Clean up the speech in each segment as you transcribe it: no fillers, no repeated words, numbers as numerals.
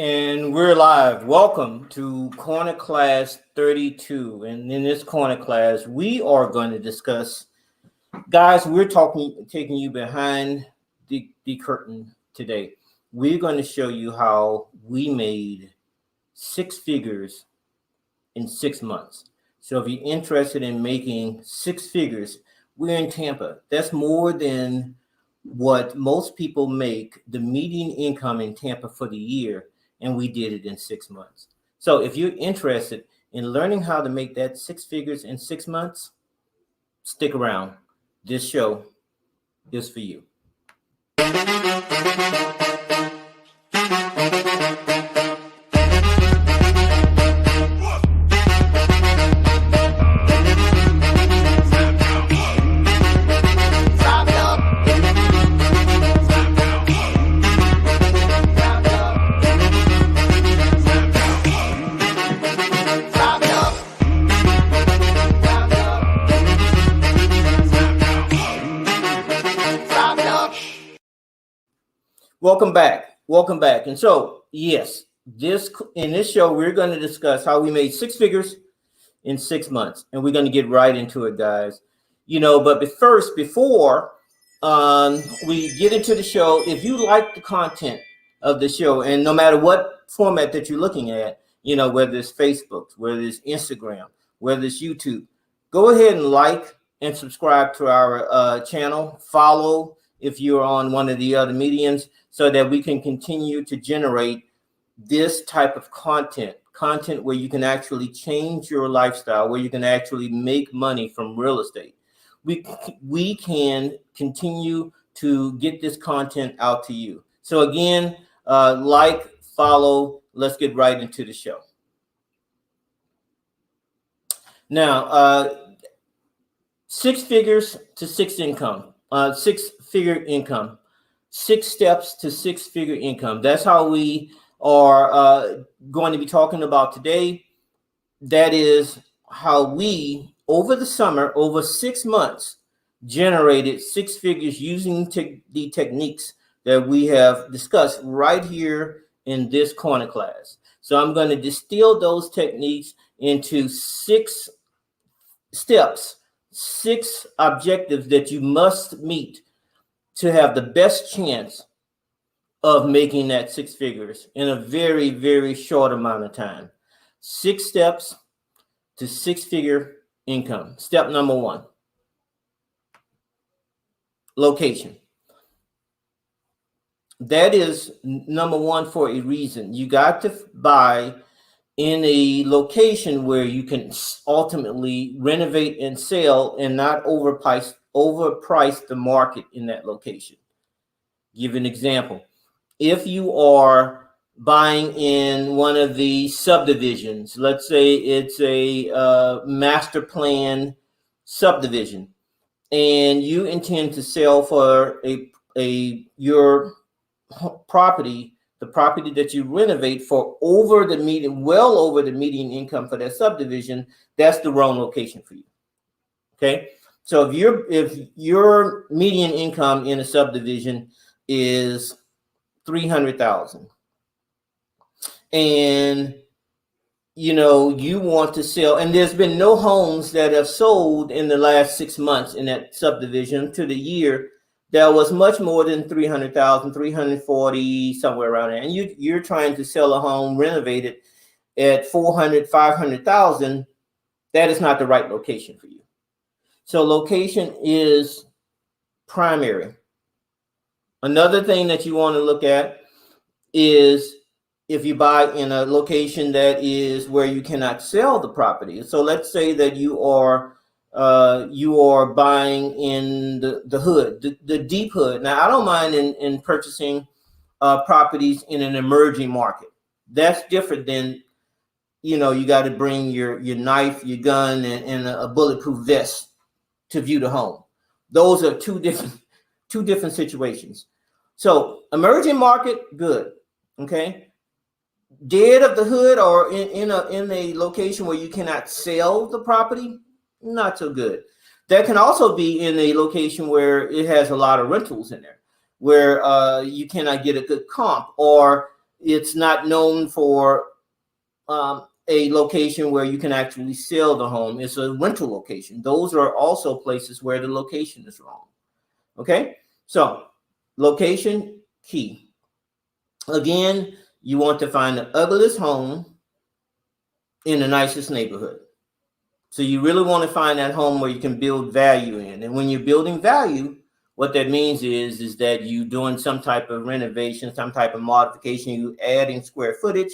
And we're live. Welcome to Corner Class 32. And in this corner class, we are going to discuss, guys, taking you behind the curtain today. We're going to show you how we made six figures in 6 months. So if you're interested in making six figures, we're in Tampa. That's more than what most people make the median income in Tampa for the year. And we did it in 6 months. So if you're interested in learning how to make that six figures in 6 months, stick around. This show is for you. Welcome back. And so, yes, in this show, we're going to discuss how we made six figures in 6 months. And we're going to get right into it, guys. But first, before we get into the show, if you like the content of the show, and no matter what format that you're looking at, whether it's Facebook, whether it's Instagram, whether it's YouTube, go ahead and like and subscribe to our channel. Follow if you're on one of the other mediums, so that we can continue to generate this type of content where you can actually change your lifestyle, where you can actually make money from real estate. We can continue to get this content out to you. So again, like, follow, let's get right into the show. Now, six figures to six-figure income. 6 steps to six-figure income. That's how we are going to be talking about today. That is how we, over the summer, over 6 months, generated 6 figures using the techniques that we have discussed right here in this corner class. So I'm going to distill those techniques into 6 steps, 6 objectives that you must meet to have the best chance of making that 6 figures in a very, very short amount of time. 6 steps to 6-figure income. Step number 1, location. That is number 1 for a reason. You got to buy in a location where you can ultimately renovate and sell and not overprice the market in that location. Give an example. If you are buying in one of the subdivisions, let's say it's a master plan subdivision, and you intend to sell for your property, the property that you renovate for well over the median income for that subdivision, that's the wrong location for you. Okay. So if your median income in a subdivision is $300,000, and you want to sell, and there's been no homes that have sold in the last 6 months in that subdivision to the year that was much more than 300,000, 340, somewhere around there, and you're trying to sell a home renovated at 400, 500,000, that is not the right location for you. So location is primary. Another thing that you want to look at is if you buy in a location that is where you cannot sell the property. So let's say that you are buying in the hood, the deep hood. Now, I don't mind in purchasing properties in an emerging market. That's different than, you got to bring your knife, your gun, and a bulletproof vest to view the home. Those are two different situations. So emerging market, good. Okay. Dead of the hood, or in a location where you cannot sell the property, not so good. That can also be in a location where it has a lot of rentals in there, where you cannot get a good comp, or it's not known for a location where you can actually sell the home. It's a rental location. Those are also places where the location is wrong. Okay, so location key. Again, you want to find the ugliest home in the nicest neighborhood. So you really want to find that home where you can build value in. And when you're building value, what that means is that you doing some type of renovation, some type of modification, you adding square footage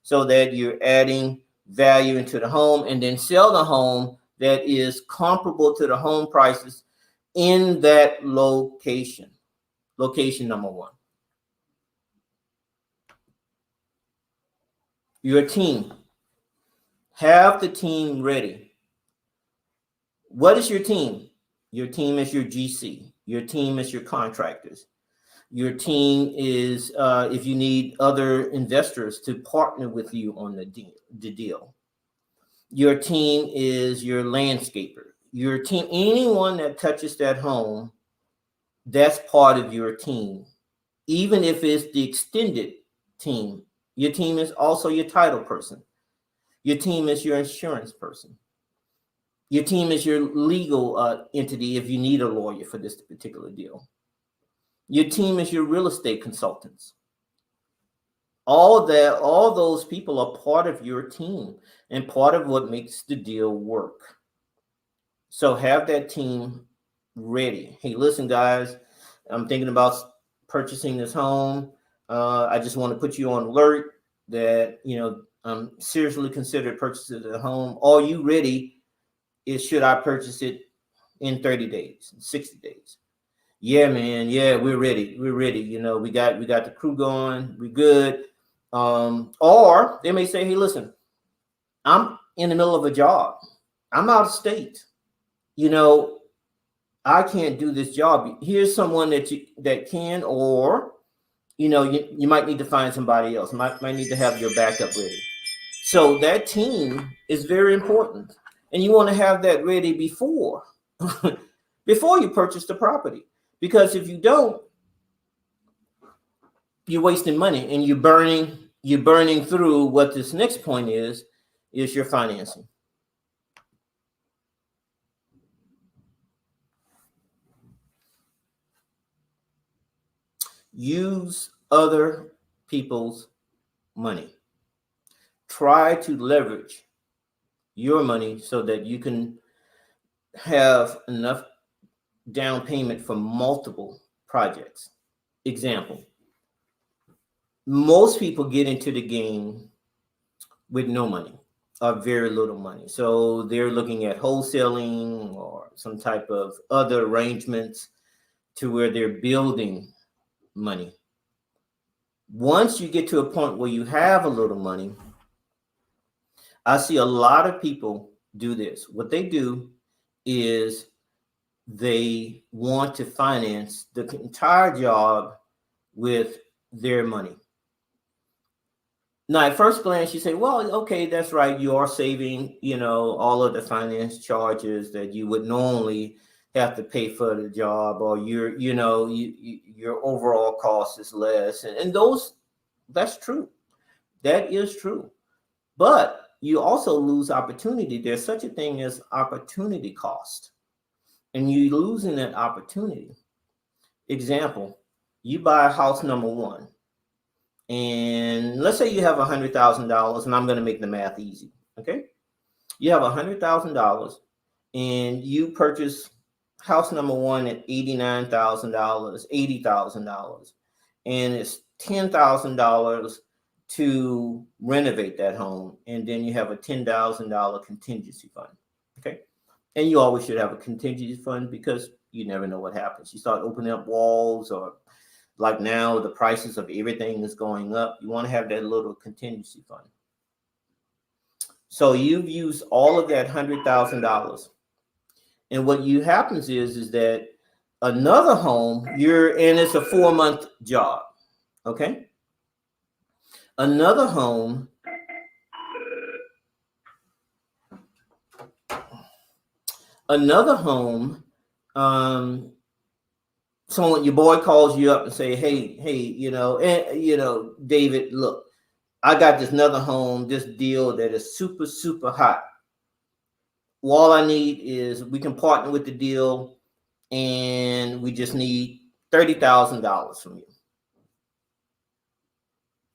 so that you're adding value into the home, and then sell the home that is comparable to the home prices in that location. Location number one. Your team. Have the team ready. What is your team? Your team is your GC. Your team is your contractors. Your team is if you need other investors to partner with you on the deal. Your team is your landscaper. Your team, anyone that touches that home, that's part of your team. Even if it's the extended team, your team is also your title person. Your team is your insurance person. Your team is your legal entity if you need a lawyer for this particular deal. Your team is your real estate consultants. All those people are part of your team and part of what makes the deal work. So have that team ready. Hey, listen, guys, I'm thinking about purchasing this home. I just want to put you on alert that, I'm seriously considered purchasing the home. Are you ready? Should I purchase it in 30 days, 60 days? Yeah, man. Yeah, we're ready. We're ready. We got the crew going. We're good. Or they may say, hey, listen, I'm in the middle of a job. I'm out of state. I can't do this job. Here's someone that can, or you might need to find somebody else. Might need to have your backup ready. So that team is very important, and you want to have that ready before you purchase the property. Because if you don't, you're wasting money, and you're burning through what this next point is your financing. Use other people's money. Try to leverage your money so that you can have enough down payment for multiple projects. Example, most people get into the game with no money or very little money. So they're looking at wholesaling or some type of other arrangements to where they're building money. Once you get to a point where you have a little money, I see a lot of people do this. What they do is they want to finance the entire job with their money. Now, at first glance, you say, well, okay, that's right. You are saving, all of the finance charges that you would normally have to pay for the job, or your overall cost is less. And that's true. That is true. But you also lose opportunity. There's such a thing as opportunity cost. And you losing that opportunity. Example, you buy house number one. And let's say you have $100,000, and I'm going to make the math easy. Okay. You have $100,000 and you purchase house number one at $89,000, $80,000, and it's $10,000 to renovate that home. And then you have a $10,000 contingency fund. Okay. And you always should have a contingency fund because you never know what happens. You start opening up walls, or like now the prices of everything is going up. You want to have that little contingency fund. So you've used all of that $100,000. And what happens is that another home, and it's a 4-month job. Okay. Another home, Someone, your boy calls you up and say, hey, David, look, I got this another home, this deal that is super, super hot. All I need is we can partner with the deal, and we just need $30,000 from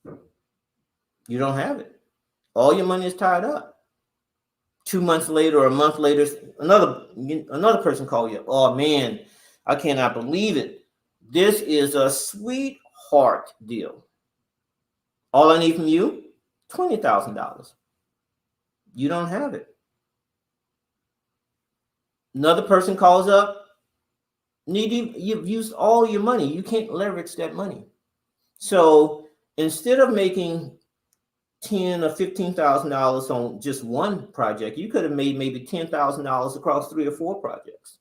you. You don't have it. All your money is tied up. 2 months later or a month later, another person called you. Oh man, I cannot believe it. This is a sweetheart deal. All I need from you, $20,000. You don't have it. Another person calls up. You've used all your money. You can't leverage that money. So instead of making $10,000 or $15,000 on just one project, you could have made maybe $10,000 across 3 or 4 projects.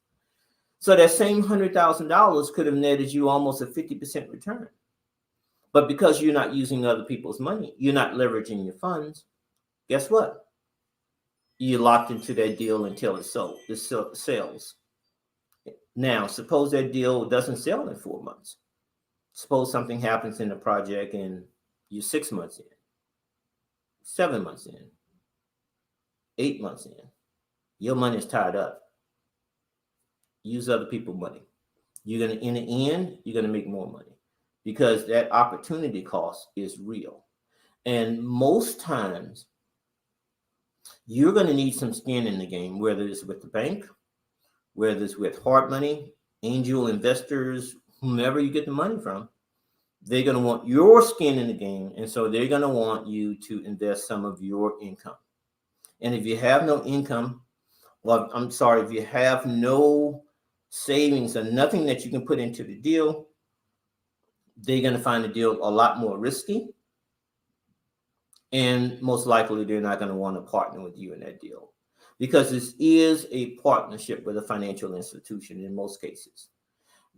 So that same $100,000 could have netted you almost a 50% return. But because you're not using other people's money, you're not leveraging your funds, guess what? You're locked into that deal until it sells. Now, suppose that deal doesn't sell in 4 months. Suppose something happens in the project and you're 6 months in, 7 months in, 8 months in. Your money is tied up. Use other people's money. You're going to, in the end, you're going to make more money because that opportunity cost is real. And most times, you're going to need some skin in the game, whether it's with the bank, whether it's with hard money, angel investors, whomever you get the money from. They're going to want your skin in the game. And so they're going to want you to invest some of your income. And if you have no income, if you have no savings or nothing that you can put into the deal, they're going to find the deal a lot more risky. And most likely, they're not going to want to partner with you in that deal because this is a partnership with a financial institution in most cases.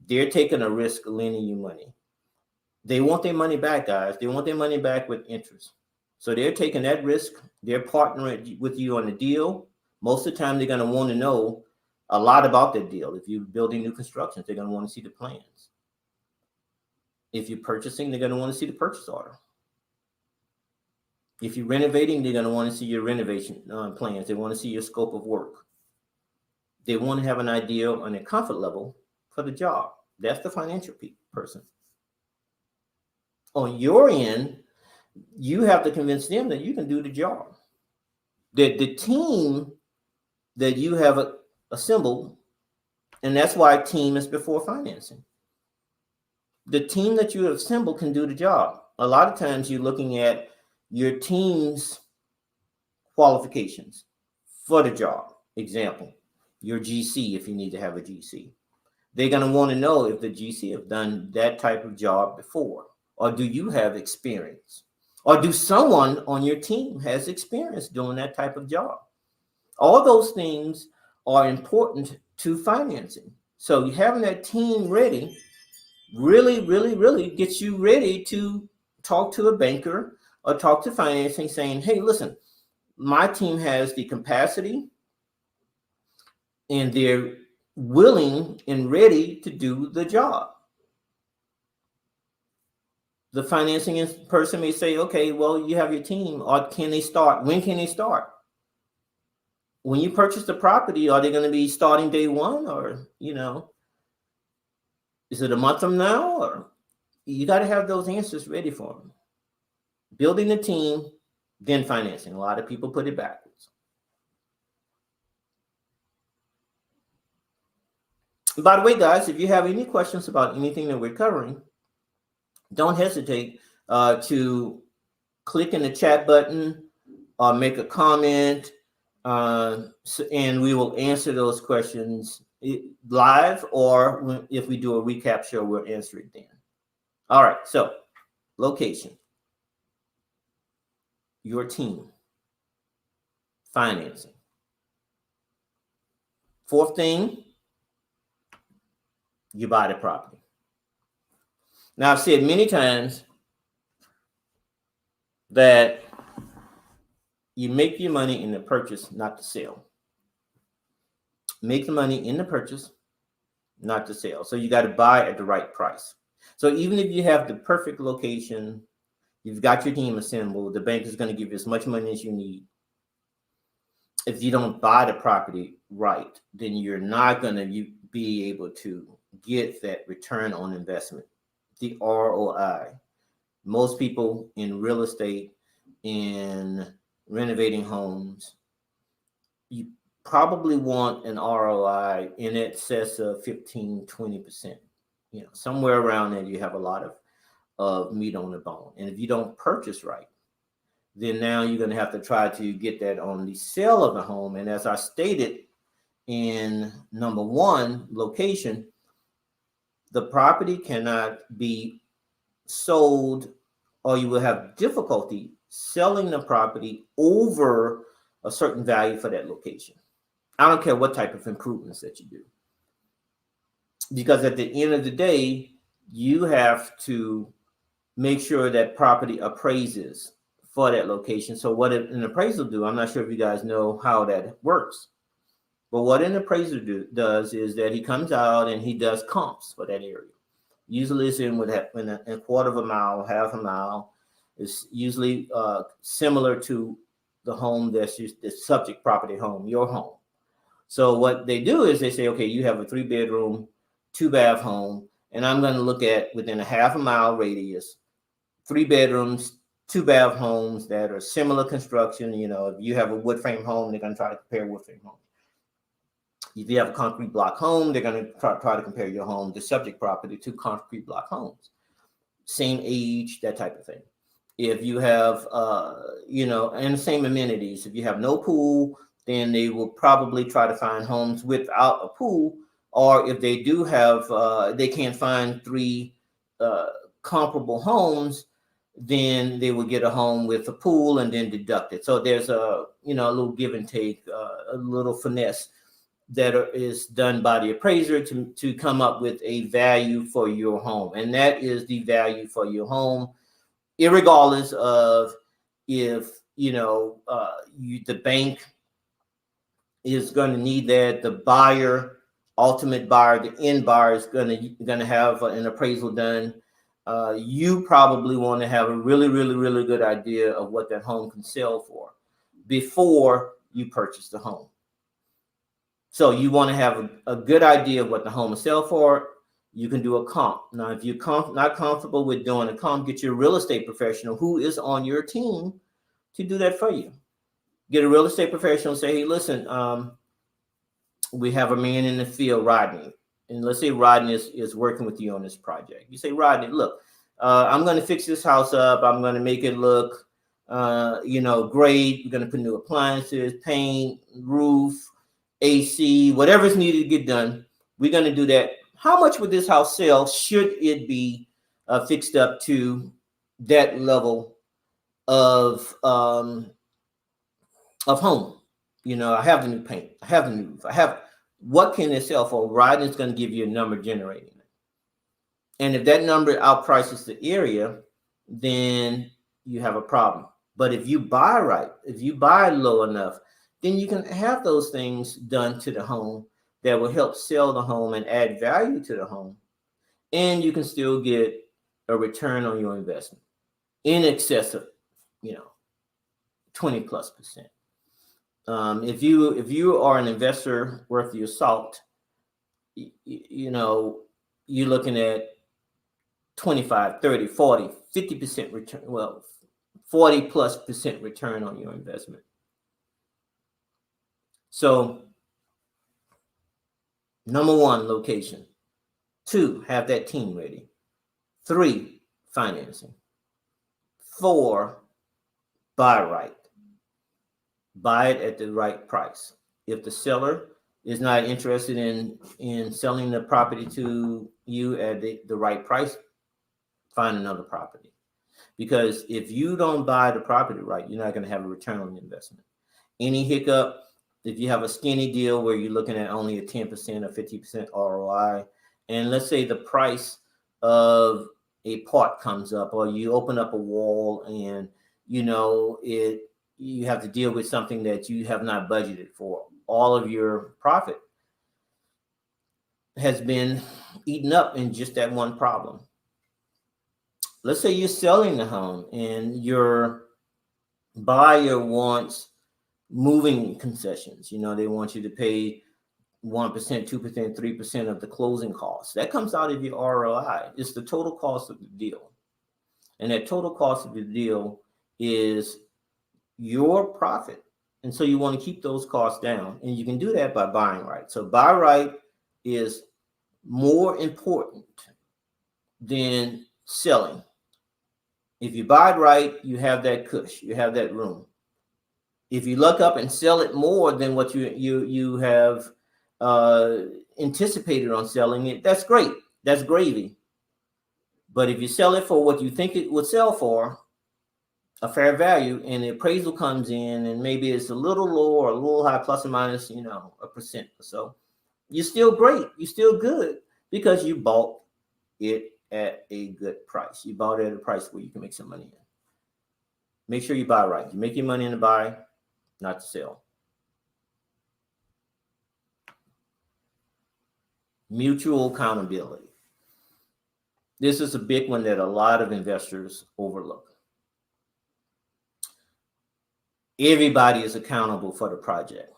They're taking a risk lending you money. They want their money back, guys. They want their money back with interest. So they're taking that risk. They're partnering with you on the deal. Most of the time, they're going to want to know a lot about that deal. If you're building new constructions, they're going to want to see the plans. If you're purchasing, they're going to want to see the purchase order. If you're renovating, they're going to want to see your renovation plans. They want to see your scope of work. They want to have an idea on their comfort level for the job. That's the financial person. On your end, you have to convince them that you can do the job. That the team that you have assembled, and that's why team is before financing. The team that you have assembled can do the job. A lot of times you're looking at your team's qualifications for the job. Example, your GC, if you need to have a GC. They're going to want to know if the GC have done that type of job before, or do you have experience? Or do someone on your team has experience doing that type of job? All those things are important to financing. So having that team ready really, really, really gets you ready to talk to a banker or talk to financing saying, hey, listen, my team has the capacity and they're willing and ready to do the job. The financing person may say, okay, well, you have your team, or can they start? When can they start? When you purchase the property, are they going to be starting day one, or, is it a month from now? Or you got to have those answers ready for them. Building the team, then financing. A lot of people put it backwards. By the way, guys, if you have any questions about anything that we're covering, don't hesitate to click in the chat button or make a comment, and we will answer those questions live, or if we do a recap show, we'll answer it then. All right, so location, your team, financing. Fourth thing, you buy the property. Now, I've said many times that you make your money in the purchase, not the sale. Make the money in the purchase, not to sell. So you got to buy at the right price. So even if you have the perfect location, you've got your team assembled, the bank is going to give you as much money as you need. If you don't buy the property right, then you're not going to be able to get that return on investment, the ROI. Most people in real estate, in renovating homes, you probably want an ROI in excess of 15-20%. Somewhere around there, you have a lot of meat on the bone. And if you don't purchase right, then now you're going to have to try to get that on the sale of the home. And as I stated in number one, location, the property cannot be sold, or you will have difficulty selling the property over a certain value for that location. I don't care what type of improvements that you do, because at the end of the day, you have to make sure that property appraises for that location. So what an appraisal do, I'm not sure if you guys know how that works, but what an appraiser does is that he comes out and he does comps for that area. Usually it's in a quarter of a mile, half a mile. It's usually similar to the home that's just the subject property home, your home. So what they do is they say, okay, you have a 3-bedroom, 2-bath home, and I'm going to look at within a half a mile radius, 3 bedrooms, 2-bath homes that are similar construction. If you have a wood frame home, they're going to try to compare wood frame homes. If you have a concrete block home, they're going to try to compare your home, the subject property, to concrete block homes. Same age, that type of thing. If you have, and the same amenities. If you have no pool, then they will probably try to find homes without a pool. Or if they do have, they can't find 3 comparable homes, then they will get a home with a pool and then deduct it. So there's a little give and take, a little finesse that is done by the appraiser to come up with a value for your home. And that is the value for your home, irregardless of if, the bank is going to need that, the buyer, ultimate buyer, the end buyer is going to have an appraisal done. You probably want to have a really, really, really good idea of what that home can sell for before you purchase the home. So you want to have a good idea of what the home will sell for. You can do a comp. Now, if you're not comfortable with doing a comp, get your real estate professional who is on your team to do that for you. Get a real estate professional and say, hey, listen, we have a man in the field, Rodney. And let's say Rodney is working with you on this project. You say, Rodney, look, I'm going to fix this house up. I'm going to make it look, great. We're going to put new appliances, paint, roof, AC, whatever's needed to get done. We're going to do that. How much would this house sell should it be fixed up to that level of home? I have the new paint. I have the new roof. What can it sell for? Rodney's going to give you a number generating it. And if that number outprices the area, then you have a problem. But if you buy right, if you buy low enough, then you can have those things done to the home that will help sell the home and add value to the home. And you can still get a return on your investment in excess of, 20+%. If you are an investor worth your salt, you're looking at 25, 30, 40, 50% return. Well, 40+% return on your investment. So, number 1, location. 2, have that team ready. 3, financing. 4, buy right. Buy it at the right price. If the seller is not interested in selling the property to you at the right price, find another property. Because if you don't buy the property right, you're not going to have a return on the investment. Any hiccup, if you have a skinny deal where you're looking at only a 10% or 50% ROI, and let's say the price of a part comes up, or you open up a wall and you have to deal with something that you have not budgeted for, all of your profit has been eaten up in just that one problem. Let's say you're selling the home and your buyer wants moving concessions. They want you to pay 1%, 2%, 3% of the closing costs. That comes out of your ROI. It's the total cost of the deal. And that total cost of the deal is your profit. And so you want to keep those costs down. And you can do that by buying right. So buy right is more important than selling. If you buy it right, you have that cushion, you have that room. If you luck up and sell it more than what you have anticipated on selling it, that's great. That's gravy. But if you sell it for what you think it would sell for, a fair value, and the appraisal comes in and maybe it's a little low or a little high, plus or minus, 1% or so, you're still great. You're still good because you bought it at a good price. You bought it at a price where you can make some money in. Make sure you buy right. You make your money in the buy, not to sell. Mutual accountability. This is a big one that a lot of investors overlook. Everybody is accountable for the project.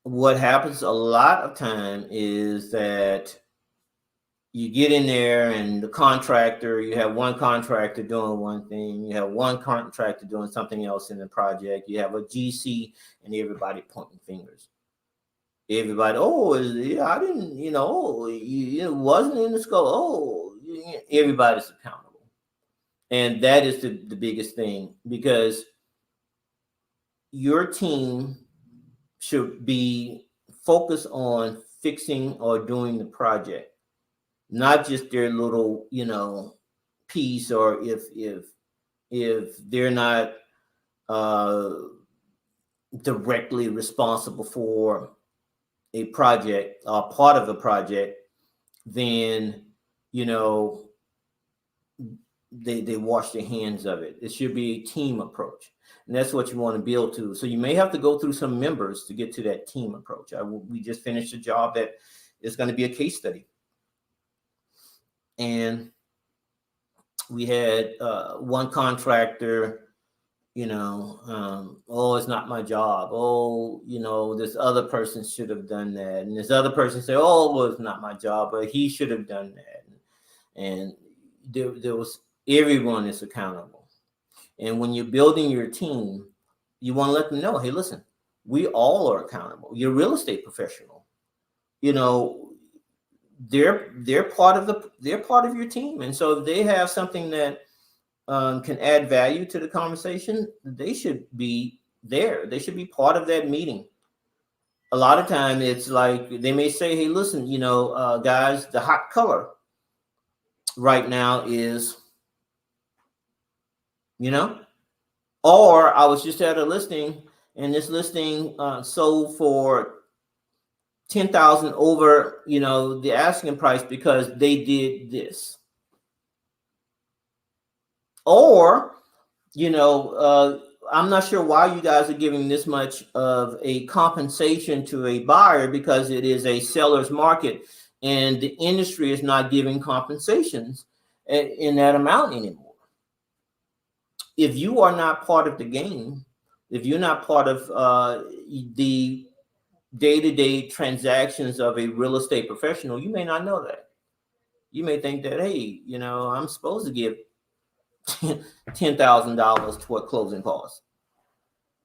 What happens a lot of time is that you get in there and you have one contractor doing one thing, you have one contractor doing something else in the project, you have a GC, and everybody pointing fingers. Everybody, I didn't, it wasn't in the scope. Everybody's accountable. And that is the biggest thing, because your team should be focused on fixing or doing the project, not just their little, piece, or if they're not directly responsible for a project, part of a project, then they wash their hands of it. It should be a team approach, and that's what you want to build to. So you may have to go through some members to get to that team approach. We just finished a job that is going to be a case study, and we had one contractor, it's not my job. This other person should have done that, and this other person said, it's not my job, but he should have done that. And there was, everyone is accountable. And when you're building your team, you want to let them know, hey, listen, we all are accountable. You're a real estate professional. They're part of your team. And so if they have something that can add value to the conversation, they should be there. They should be part of that meeting. A lot of time it's like they may say, hey, listen, guys, the hot color right now is, or I was just at a listing, and this listing sold for $10,000 over, the asking price because they did this. Or, I'm not sure why you guys are giving this much of a compensation to a buyer, because it is a seller's market and the industry is not giving compensations in that amount anymore. If you are not part of the game, if you're not part of the day-to-day transactions of a real estate professional, you may not know that. You may think that, hey, I'm supposed to give $10,000 toward closing costs.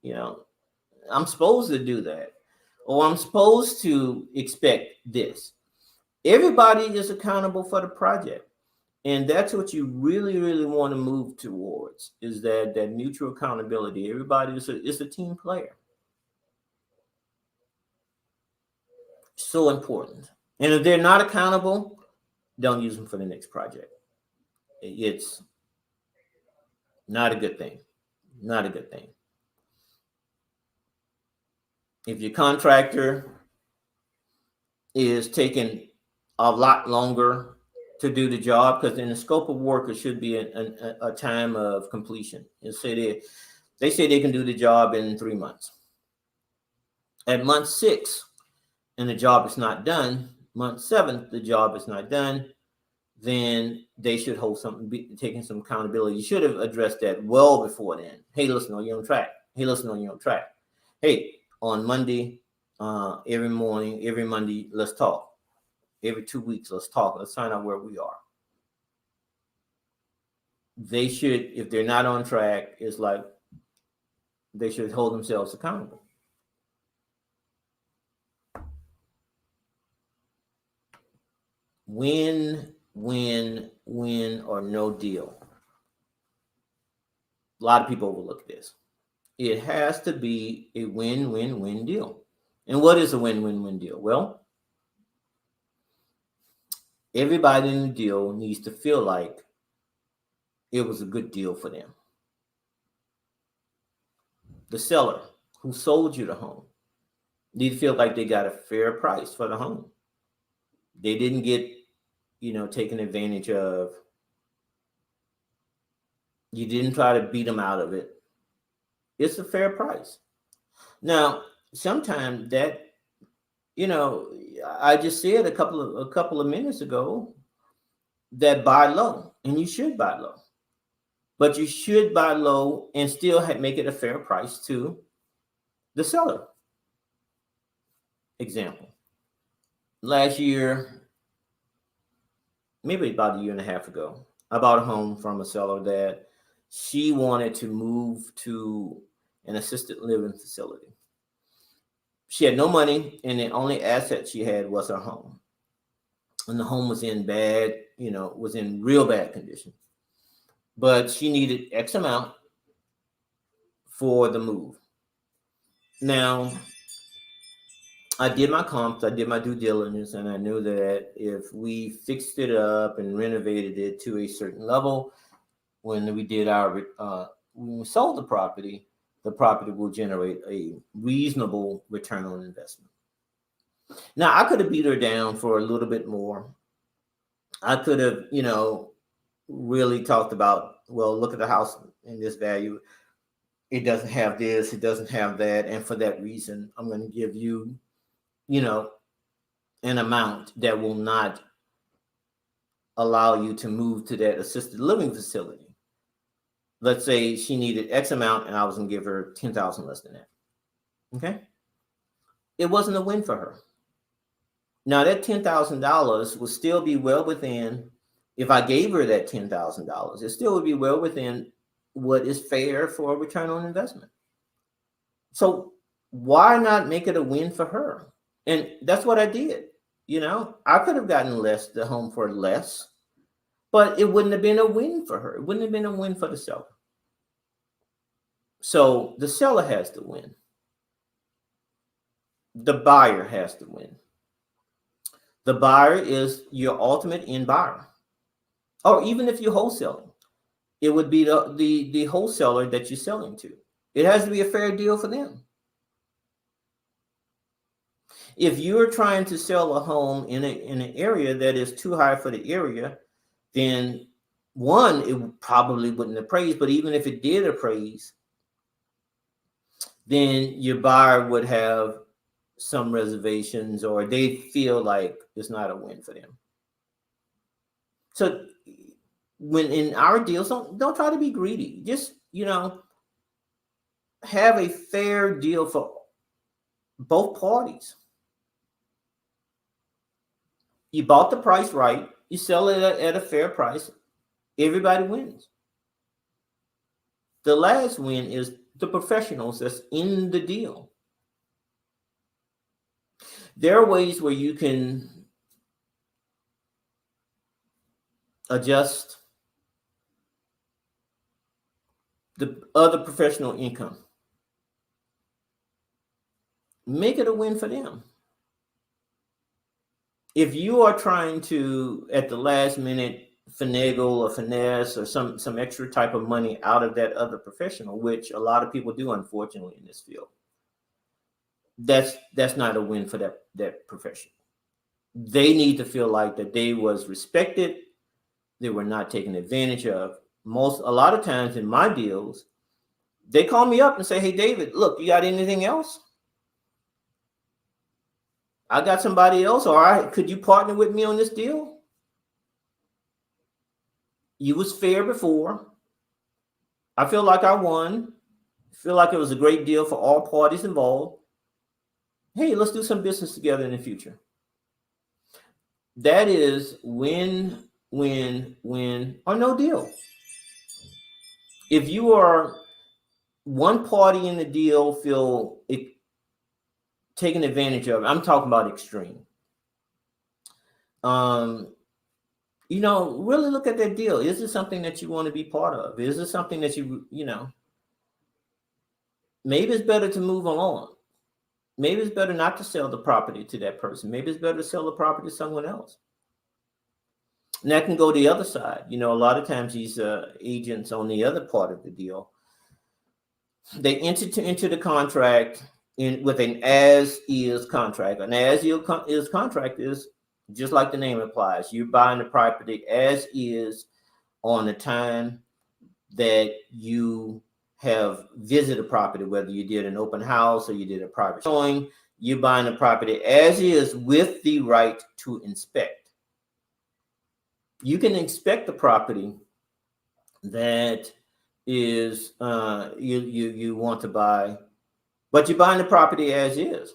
I'm supposed to do that, or I'm supposed to expect this. Everybody is accountable for the project. And that's what you really, really want to move towards, is that mutual accountability. Everybody is a team player. So important. And if they're not accountable, don't use them for the next project. It's not a good thing. Not a good thing. If your contractor is taking a lot longer to do the job, because in the scope of work, it should be a time of completion. And say they say they can do the job in 3 months. At month 6, and the job is not done, month 7, the job is not done, then they should hold something, taking some accountability. You should have addressed that well before then. Hey, listen, you're on track. Hey, listen, you're on track. Hey, on Monday, every morning, every Monday, let's talk. Every 2 weeks, let's talk. Let's find out where we are. They should, if they're not on track, it's like they should hold themselves accountable. Win, or no deal. A lot of people overlook this. It has to be a win deal. And what is a win deal? Well, everybody in the deal needs to feel like it was a good deal for them. The seller who sold you the home need to feel like they got a fair price for the home. They didn't get, taken advantage of. You didn't try to beat them out of it. It's a fair price. Now, sometimes that, I just said a couple of minutes ago that buy low, and you should buy low. But you should buy low and still make it a fair price to the seller. Example. Last year, maybe about a year and a half ago, I bought a home from a seller that she wanted to move to an assisted living facility. She had no money, and the only asset she had was her home. And the home was in was in real bad condition. But she needed X amount for the move. Now, I did my comps, I did my due diligence, and I knew that if we fixed it up and renovated it to a certain level, when we did when we sold the property will generate a reasonable return on investment. Now, I could have beat her down for a little bit more. I could have, really talked about, well, look at the house in this value. It doesn't have this, it doesn't have that. And for that reason, I'm going to give you, an amount that will not allow you to move to that assisted living facility. Let's say she needed X amount and I was going to give her $10,000 less than that. Okay. It wasn't a win for her. Now that $10,000 would still be well within, if I gave her that $10,000, it still would be well within what is fair for a return on investment. So why not make it a win for her? And that's what I did. I could have gotten the home for less, but it wouldn't have been a win for her. It wouldn't have been a win for the seller. So the seller has to win. The buyer has to win. The buyer is your ultimate end buyer. Or even if you're wholesaling, it would be the wholesaler that you're selling to. It has to be a fair deal for them. If you're trying to sell a home in an area that is too high for the area, then one, it probably wouldn't appraise. But even if it did appraise, then your buyer would have some reservations, or they feel like it's not a win for them. So when in our deals, don't try to be greedy. Just, have a fair deal for both parties. You bought the price right. You sell it at a fair price. Everybody wins. The last win is the professionals that's in the deal. There are ways where you can adjust the other professional income. Make it a win for them. If you are trying to, at the last minute, finagle or finesse or some extra type of money out of that other professional, which a lot of people do, unfortunately, in this field, that's not a win for that profession. They need to feel like that they was respected, they were not taken advantage of. A lot of times in my deals, they call me up and say, "Hey, David, look, you got anything else?" I got somebody else. All right, could you partner with me on this deal? You was fair before. I feel like I won. I feel like it was a great deal for all parties involved. Hey, let's do some business together in the future. That is win, win, win, or no deal. If you are one party in the deal feel it taken advantage of, I'm talking about extreme. Really look at that deal. Is it something that you want to be part of? Is it something that maybe it's better to move along. Maybe it's better not to sell the property to that person. Maybe it's better to sell the property to someone else. And that can go the other side. A lot of times these agents on the other part of the deal, they enter into the contract with an as-is contract. An as-is contract is just like the name implies. You're buying the property as is on the time that you have visited a property, whether you did an open house or you did a private showing. You're buying the property as is with the right to inspect. You can inspect the property that is you want to buy, but you're buying the property as is.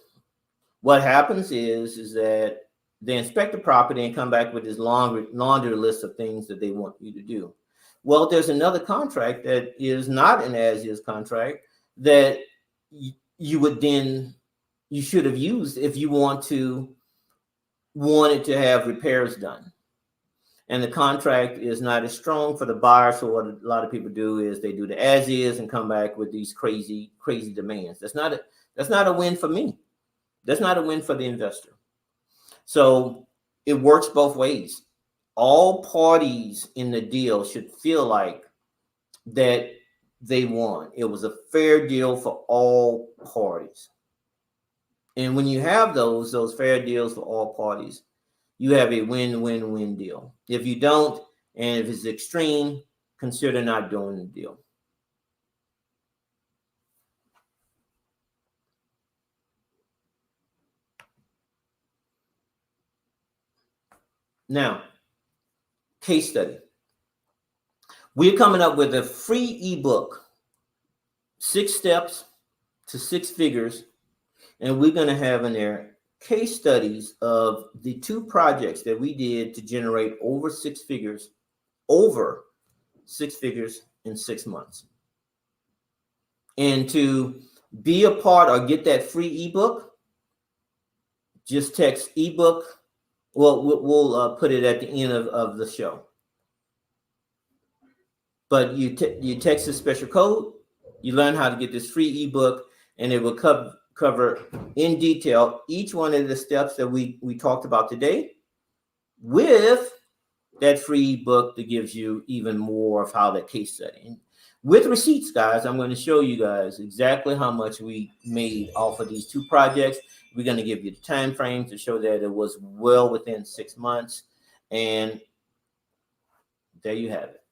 What happens is that they inspect the property and come back with this laundry list of things that they want you to do. Well, there's another contract that is not an as-is contract that you should have used if you wanted to have repairs done. And the contract is not as strong for the buyer. So what a lot of people do is they do the as is and come back with these crazy demands. That's not a win for me. That's not a win for the investor. So it works both ways. All parties in the deal should feel like that they won. It was a fair deal for all parties. And when you have those fair deals for all parties, you have a win-win-win deal. If you don't, and if it's extreme, consider not doing the deal. Now, case study. We're coming up with a free ebook, 6 steps to 6 figures, and we're going to have in there case studies of the 2 projects that we did to generate over 6 figures in 6 months. And to be a part or get that free ebook, just text ebook. Well, we'll put it at the end of the show. But you text a special code, you learn how to get this free ebook, and it will cover in detail each one of the steps that we talked about today, with that free ebook that gives you even more of how that case study. And with receipts, guys, I'm going to show you guys exactly how much we made off of these 2 projects. We're going to give you the time frame to show that it was well within 6 months. And there you have it.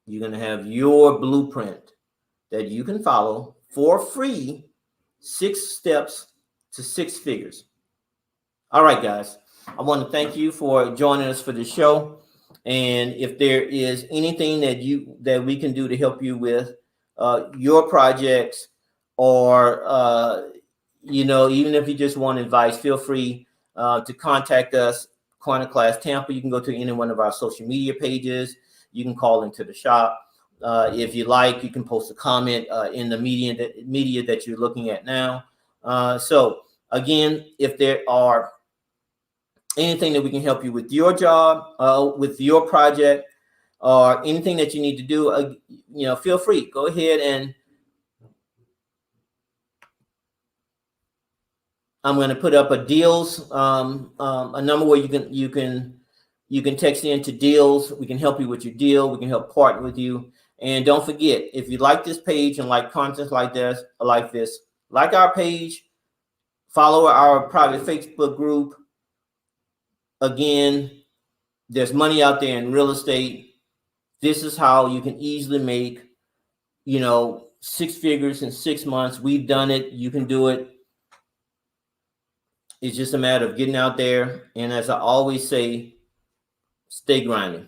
You're going to have your blueprint that you can follow for free, 6 steps to 6 figures. All right, guys, I want to thank you for joining us for the show. And if there is anything that we can do to help you with your projects, or even if you just want advice, feel free to contact us, Corner Class Tampa. You can go to any one of our social media pages. You can call into the shop. If you like, you can post a comment in the media that you're looking at now. So again, if there are anything that we can help you with your job, with your project, or anything that you need to do, feel free. Go ahead, and I'm going to put up a deals, a number where you can text in to deals. We can help you with your deal. We can help partner with you. And don't forget, if you like this page and like content like this, like our page, follow our private Facebook group. Again, there's money out there in real estate. This is how you can easily make, 6 figures in 6 months. We've done it. You can do it. It's just a matter of getting out there. And as I always say, stay grinding.